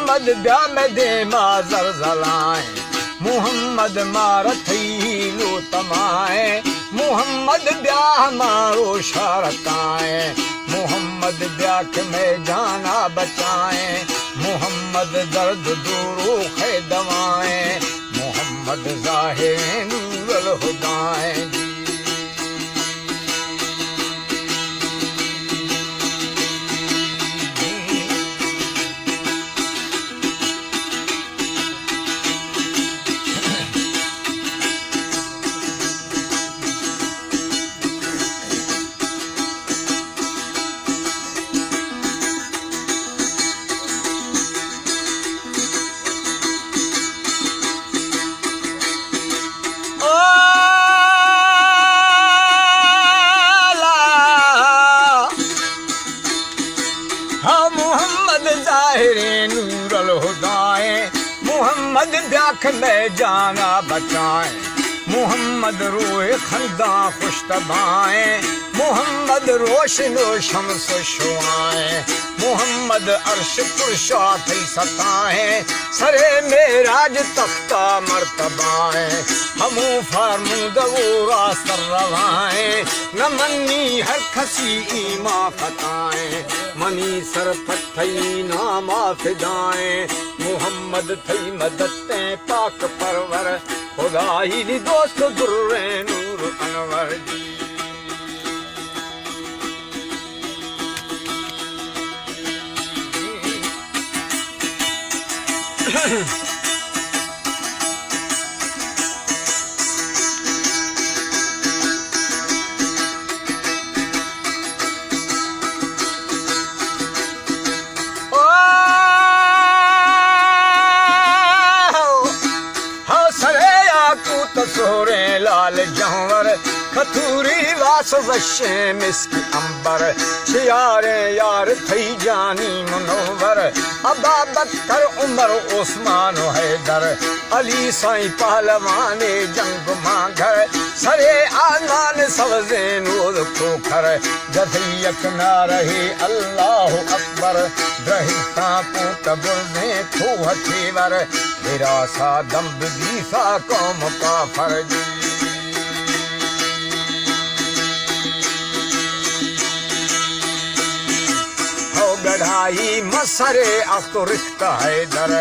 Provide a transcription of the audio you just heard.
मोहम्मद ब्याह में दे माजर जलाए, मोहम्मद मार थई लो तमाए, मोहम्मद ब्याह मारो शरताए, मोहम्मद ब्याह में जाना बचाए, मोहम्मद दर्द दूरो खे दवाए, मोहम्मद ज़ाहिर नूरुल हुदाए जी। नूरुल हुदाए, मोहम्मद ब्याख में जाना बचाए, मोहम्मद रोए खंदा खुश तबाए, मोहम्मद रोशनो शम्स शुआए, मोहम्मद अर्श कुर्शा थई सताए, सरे मेराज तख्ता मर्तबाए, हमू फरमूद वो सर रवाए, न मनी हर खसी ईमा फताए, मनी सर पथई नामा फिदाए, मोहम्मद थई मदते पाक परवर, खुदाई नी दोस्त दुर्रे नूर अनवर जी। सोरे लाल जंवर खथूरी वास वशे मिस्क अंबर, शियारे यार थई जानी मुनव्वर, अबा बकर उमर उस्मान हैदर, अली साईं पहलवाने जंग मांगर, सरे आनान सवजे नूर खोखर, जदयक ना रहे अल्लाह अकबर, दहिता पूत बुरदे खूह थेवर, विरासा दम्ब दीसा कौम काफर जी। हो गढ़ाई मसरे अख्तो रिख्ता हैदर,